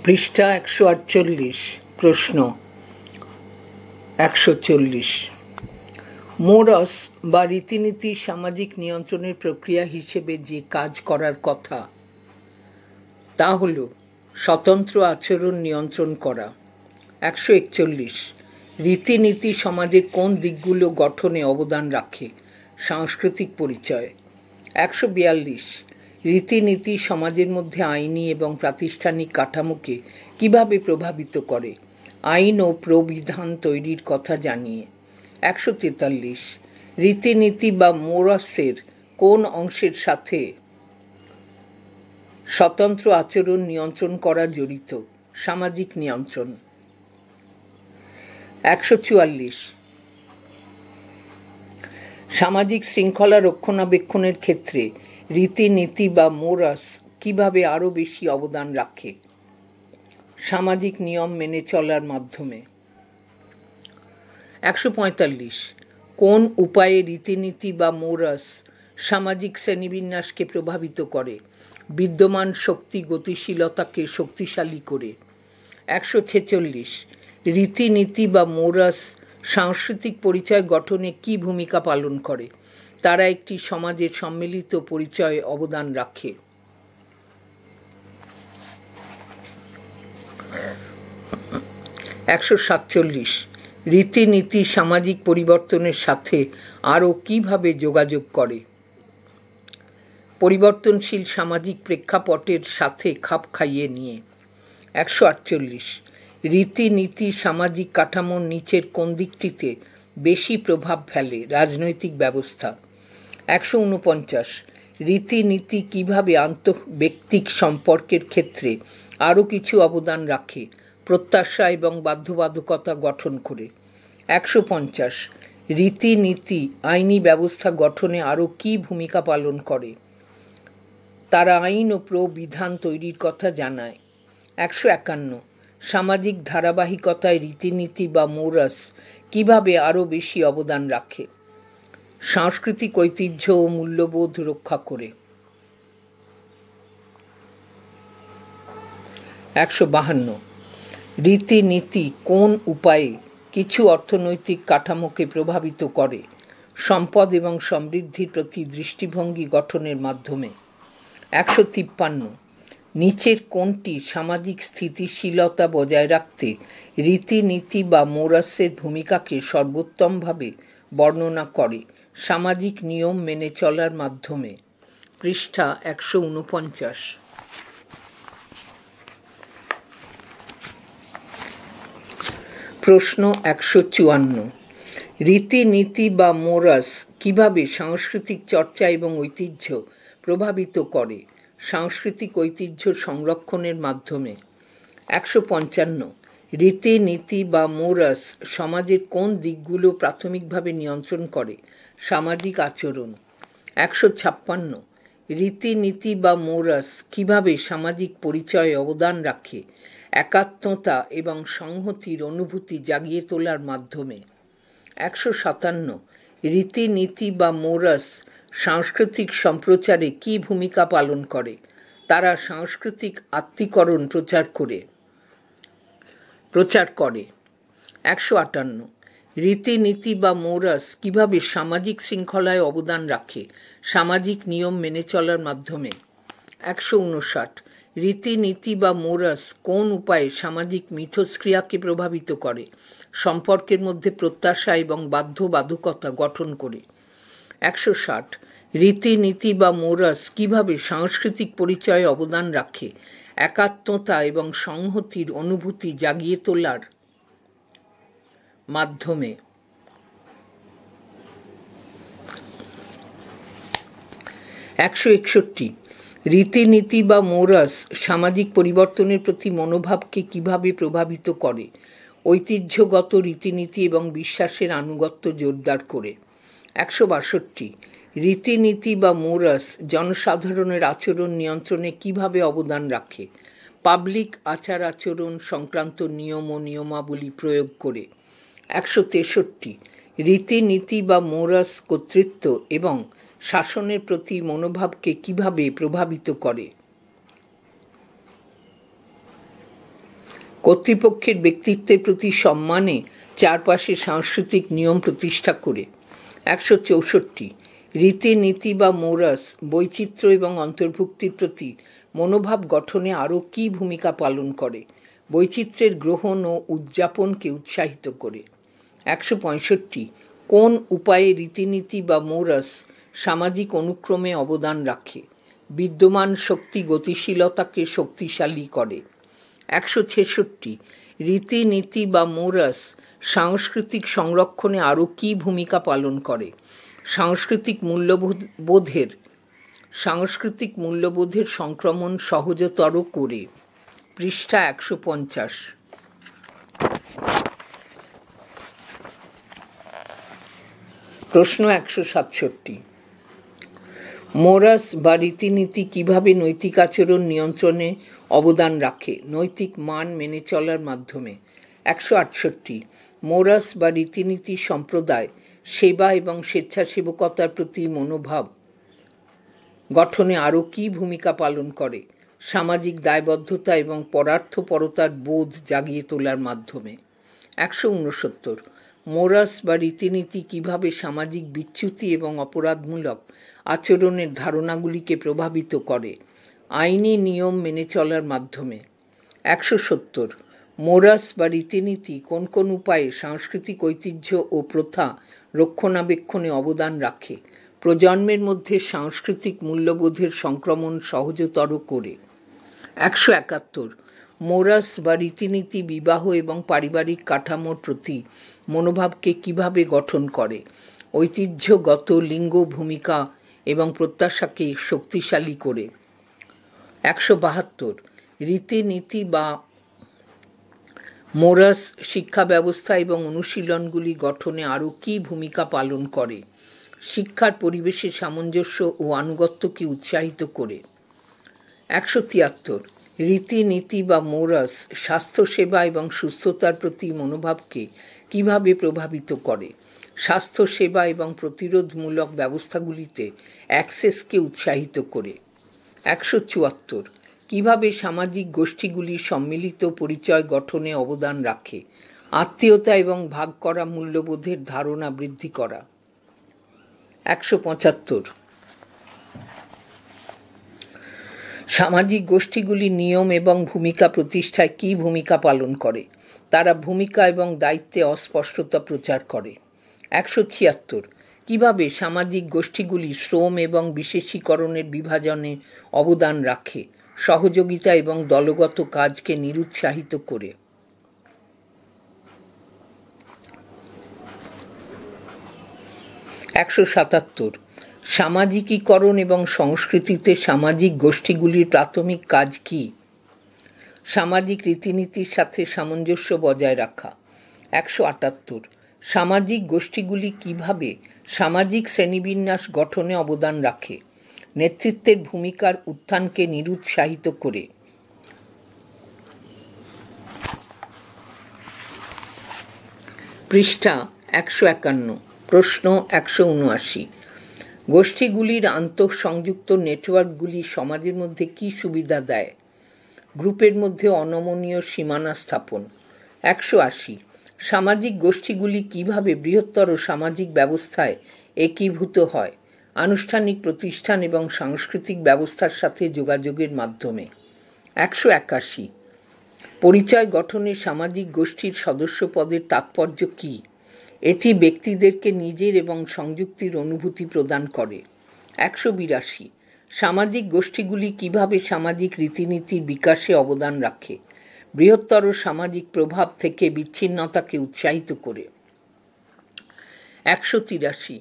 পৃষ্ঠা ১৪৮। প্রশ্ন ১৪০। মোরস বা রীতিনীতি সামাজিক নিয়ন্ত্রণের প্রক্রিয়া হিসেবে যে কাজ করার কথা তা হল স্বতন্ত্র আচরণ নিয়ন্ত্রণ করা। ১৪১। রীতিনীতি সমাজের কোন দিকগুলো গঠনে অবদান রাখে? সাংস্কৃতিক পরিচয়। ১৪২। রীতিনীতি সমাজের মধ্যে আইনি এবং প্রাতিষ্ঠানিক কাঠামোকে কিভাবে প্রভাবিত করে? আইন ও প্রবিধান তৈরির কথা জানিয়ে। ১৪৩। রীতিনীতি বা মোরাসের কোন অংশের সাথে স্বতন্ত্র আচরণ নিয়ন্ত্রণ করা জড়িত? সামাজিক নিয়ন্ত্রণ। ১৪৪। সামাজিক শৃঙ্খলা রক্ষণাবেক্ষণের ক্ষেত্রে রীতিনীতি বা মোরাস কিভাবে আরও বেশি অবদান রাখে? সামাজিক নিয়ম মেনে চলার মাধ্যমে। ১৪৫। কোন উপায়ে রীতিনীতি বা মোরাস সামাজিক শ্রেণীবিন্যাসকে প্রভাবিত করে? বিদ্যমান শক্তি গতিশীলতাকে শক্তিশালী করে। ১৪৬। রীতিনীতি বা মোরাস সাংস্কৃতিক পরিচয় গঠনে কী ভূমিকা পালন করে? তারা একটি সমাজের সম্মিলিত পরিচয়ে অবদান রাখে। ১৪৭। রীতিনীতি সামাজিক পরিবর্তনের সাথে আরও কিভাবে যোগাযোগ করে? পরিবর্তনশীল সামাজিক প্রেক্ষাপটের সাথে খাপ খাইয়ে নিয়ে। ১৪৮। রীতিনীতি সামাজিক কাঠামোর নিচের কোন দিকটিতে বেশি প্রভাব ফেলে? রাজনৈতিক ব্যবস্থা। ১৪৯। রীতিনীতি কিভাবে আন্তঃব্যক্তিক সম্পর্কের ক্ষেত্রে আরও কিছু অবদান রাখে? প্রত্যাশা এবং বাধ্যবাধকতা গঠন করে। ১৫০। রীতিনীতি আইনি ব্যবস্থা গঠনে আরও কী ভূমিকা পালন করে? তারা আইন ও প্রবিধান তৈরির কথা জানায়। ১৫১। সামাজিক ধারাবাহিকতায় রীতিনীতি বা মোরাস কিভাবে আরও বেশি অবদান রাখে? সাংস্কৃতিক ঐতিহ্য ও মূল্যবোধ রক্ষা করে। ১৫২। রীতিনীতি কোন উপায়ে কিছু অর্থনৈতিক কাঠামোকে প্রভাবিত করে? সম্পদ এবং সমৃদ্ধির প্রতি দৃষ্টিভঙ্গি গঠনের মাধ্যমে। ১৫৩। নিচের কোনটি সামাজিক স্থিতিশীলতা বজায় রাখতে রীতিনীতি বা মোরাসের ভূমিকাকে সর্বোত্তমভাবে বর্ণনা করে? সামাজিক নিয়ম মেনে চলার মাধ্যমে। পৃষ্ঠা ১৪৯। প্রশ্ন ১৫৪। রীতিনীতি বা মোরাস কিভাবে সাংস্কৃতিক চর্চা এবং ঐতিহ্য প্রভাবিত করে? সাংস্কৃতিক ঐতিহ্য সংরক্ষণের মাধ্যমে। ১৫৫। রীতিনীতি বা মোরাস সমাজের কোন দিকগুলো প্রাথমিকভাবে নিয়ন্ত্রণ করে? সামাজিক আচরণ। ১৫৬। রীতিনীতি বা মোরাস কিভাবে সামাজিক পরিচয়ে অবদান রাখে? একাত্মতা এবং সংহতির অনুভূতি জাগিয়ে তোলার মাধ্যমে। ১৫৭। রীতিনীতি বা মোরাস সাংস্কৃতিক সম্প্রচারে কী ভূমিকা পালন করে? তারা সাংস্কৃতিক আত্মীকরণ প্রচার করে। ১৫৮। রীতিনীতি বা মোরাস কিভাবে সামাজিক শৃঙ্খলায় অবদান রাখে? সামাজিক নিয়ম মেনে চলার মাধ্যমে। ১৫৯। রীতিনীতি বা মোরাস কোন উপায়ে সামাজিক মিথস্ক্রিয়াকে প্রভাবিত করে? সম্পর্কের মধ্যে প্রত্যাশা এবং বাধ্যবাধকতা গঠন করে। ১৬০। রীতিনীতি বা মোরাস কিভাবে সাংস্কৃতিক পরিচয়ে অবদান রাখে? একাত্মতা এবং সংহতির অনুভূতি জাগিয়ে তোলার মাধ্যমে। ১৬১। রীতিনীতি বা মোরাস সামাজিক পরিবর্তনের প্রতি মনোভাবকে কিভাবে প্রভাবিত করে? ঐতিহ্যগত রীতিনীতি এবং বিশ্বাসের আনুগত্য জোরদার করে। ১৬২। রীতিনীতি বা মোরাস জনসাধারণের আচরণ নিয়ন্ত্রণে কিভাবে অবদান রাখে? পাবলিক আচার আচরণ সংক্রান্ত নিয়ম ও নিয়মাবলী প্রয়োগ করে। ১৬৩। রীতিনীতি বা মোরাস কর্তৃত্ব এবং শাসনের প্রতি মনোভাবকে কিভাবে প্রভাবিত করে? কর্তৃপক্ষের ব্যক্তিত্বের প্রতি সম্মানে চারপাশে সাংস্কৃতিক নিয়ম প্রতিষ্ঠা করে। 164 রীতিনীতি বা মোরাস বৈচিত্র্য এবং অন্তর্ভুক্তির প্রতি মনোভাব গঠনে আরও কী ভূমিকা পালন করে? বৈচিত্র্যের গ্রহণ ও উদযাপনকে উৎসাহিত করে। 165 কোন উপায়ে রীতিনীতি বা মোরাস সামাজিক অনুক্রমে অবদান রাখে? বিদ্যমান শক্তি গতিশীলতাকে শক্তিশালী করে। 166 রীতিনীতি বা মোরাস সাংস্কৃতিক সংরক্ষণে আরও কী ভূমিকা পালন করে? সাংস্কৃতিক মূল্যবোধের সংক্রমণ সহজতর করে। পৃষ্ঠা 150। প্রশ্ন 167 মোরাস বা রীতিনীতি কিভাবে নৈতিক আচরণ নিয়ন্ত্রণে অবদান রাখে? নৈতিক মান মেনে চলার মাধ্যমে। 168 মোরাস বা রীতিনীতি সম্প্রদায় সেবা এবং স্বেচ্ছাসেবকতার প্রতি মনোভাব গঠনে আরও কী ভূমিকা পালন করে? সামাজিক দায়বদ্ধতা এবং পরার্থপরতার বোধ জাগিয়ে তোলার মাধ্যমে। 169 মোরাস বা রীতিনীতি কিভাবে সামাজিক বিচ্যুতি এবং অপরাধমূলক আচরণের ধারণাগুলিকে প্রভাবিত করে? আইনি নিয়ম মেনে চলার মাধ্যমে। 170 মোরাস বা রীতিনীতি কোন কোন উপায়ে সাংস্কৃতিক ঐতিহ্য ও প্রথা রক্ষণাবেক্ষণে অবদান রাখে? প্রজন্মের মধ্যে সাংস্কৃতিক মূল্যবোধের সংক্রমণ সহজতর করে। 171 মোরাস বা রীতিনীতি বিবাহ এবং পারিবারিক কাঠামোর প্রতি মনোভাবকে কিভাবে গঠন করে? ঐতিহ্যগত লিঙ্গ ভূমিকা এবং প্রত্যাশাকে শক্তিশালী করে। 172 রীতিনীতি বা মোরাস শিক্ষা ব্যবস্থা এবং অনুশীলনগুলি গঠনে আরও কী ভূমিকা পালন করে? শিক্ষার পরিবেশে সামঞ্জস্য ও আনুগত্যকে উৎসাহিত করে। 173 রীতিনীতি বা মোরাস স্বাস্থ্যসেবা এবং সুস্থতার প্রতি মনোভাবকে কিভাবে প্রভাবিত করে? স্বাস্থ্যসেবা এবং প্রতিরোধমূলক ব্যবস্থাগুলিতে অ্যাক্সেসকে উৎসাহিত করে। 174 কিভাবে সামাজিক গোষ্ঠীগুলির সম্মিলিত পরিচয় গঠনে অবদান রাখে? আত্মীয়তা এবং ভাগ করা মূল্যবোধের ধারণা বৃদ্ধি করা। 175 সামাজিক গোষ্ঠীগুলি নিয়ম এবং ভূমিকা প্রতিষ্ঠায় কী ভূমিকা পালন করে? তারা ভূমিকা এবং দায়িত্বে অস্পষ্টতা প্রচার করে। 176 কিভাবে সামাজিক গোষ্ঠীগুলি শ্রম এবং বিশেষীকরণের বিভাজনে অবদান রাখে? সহযোগিতা এবং দলগত কাজকে নিরুৎসাহিত করে। 177 সামাজিকীকরণ এবং সংস্কৃতিতে সামাজিক গোষ্ঠীগুলির প্রাথমিক কাজ কী? সামাজিক রীতিনীতির সাথে সামঞ্জস্য বজায় রাখা। 178 সামাজিক গোষ্ঠীগুলি কিভাবে সামাজিক শ্রেণীবিন্যাস গঠনে অবদান রাখে? নেতৃত্বের ভূমিকার উত্থানকে নিরুৎসাহিত করে। পৃষ্ঠা 151। প্রশ্ন 179 গোষ্ঠীগুলির আন্তঃসংযুক্ত নেটওয়ার্কগুলি সমাজের মধ্যে কী সুবিধা দেয়? গ্রুপের মধ্যে অনমনীয় সীমানা স্থাপন। 180 সামাজিক গোষ্ঠীগুলি কিভাবে বৃহত্তর সামাজিক ব্যবস্থায় একীভূত হয়? আনুষ্ঠানিক প্রতিষ্ঠান এবং সাংস্কৃতিক ব্যবস্থার সাথে যোগাযোগের মাধ্যমে। 181 পরিচয় গঠনে সামাজিক গোষ্ঠীর সদস্যপদের তাৎপর্য কী? এটি ব্যক্তিদেরকে নিজের এবং সংযুক্তির অনুভূতি প্রদান করে। 182 সামাজিক গোষ্ঠীগুলি কিভাবে সামাজিক রীতিনীতির বিকাশে অবদান রাখে? বৃহত্তর সামাজিক প্রভাব থেকে বিচ্ছিন্নতাকে উৎসাহিত করে। 183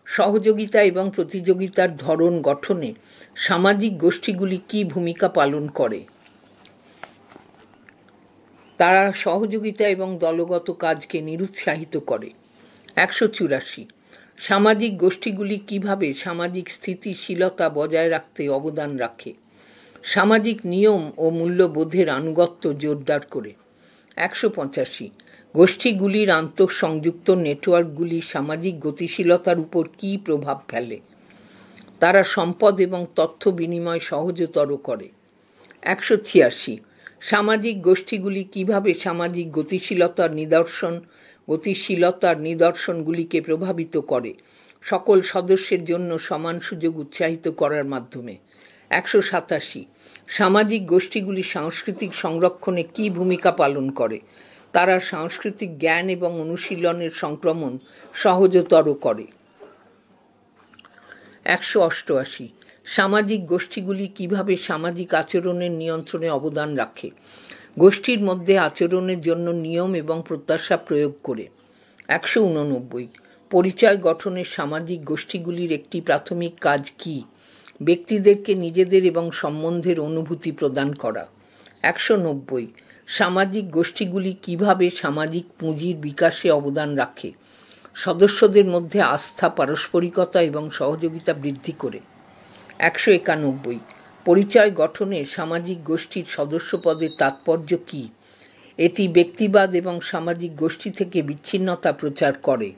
সহযোগিতা এবং প্রতিযোগিতার ধরন গঠনে সামাজিক গোষ্ঠীগুলি কী ভূমিকা পালন করে? তারা সহযোগিতা এবং দলগত কাজকে নিরুৎসাহিত করে। 184 সামাজিক গোষ্ঠীগুলি কিভাবে সামাজিক স্থিতিশীলতা বজায় রাখতে অবদান রাখে? সামাজিক নিয়ম ও মূল্যবোধের আনুগত্য জোরদার করে। 185 গোষ্ঠীগুলির আন্তঃসংযুক্ত নেটওয়ার্কগুলি সামাজিক গতিশীলতার উপর কী প্রভাব ফেলে? তারা সম্পদ এবং তথ্য বিনিময় সহজতর করে। 186 সামাজিক গোষ্ঠীগুলি কিভাবে সামাজিক গতিশীলতার নিদর্শনগুলিকে প্রভাবিত করে সকল সদস্যের জন্য সমান সুযোগ উৎসাহিত করার মাধ্যমে। 187 সামাজিক গোষ্ঠীগুলি সাংস্কৃতিক সংরক্ষণে কী ভূমিকা পালন করে? তারা সাংস্কৃতিক জ্ঞান এবং অনুশীলনের সংক্রমণ সহজতর করে। 188 সামাজিক গোষ্ঠীগুলি কিভাবে সামাজিক আচরণের নিয়ন্ত্রণে অবদান রাখে? গোষ্ঠীর মধ্যে আচরণের জন্য নিয়ম এবং প্রত্যাশা প্রয়োগ করে। 189 পরিচয় গঠনের সামাজিক গোষ্ঠীগুলির একটি প্রাথমিক কাজ কি? ব্যক্তিদেরকে নিজেদের এবং সম্বন্ধের অনুভূতি প্রদান করা। 190 সামাজিক গোষ্ঠীগুলি কিভাবে সামাজিক পুঁজির বিকাশে অবদান রাখে? সদস্যদের মধ্যে আস্থা, পারস্পরিকতা এবং সহযোগিতা বৃদ্ধি করে। 191 পরিচয় গঠনে সামাজিক গোষ্ঠীর সদস্যপদের তাৎপর্য কী? এটি ব্যক্তিবাদ এবং সামাজিক গোষ্ঠী থেকে বিচ্ছিন্নতা প্রচার করে।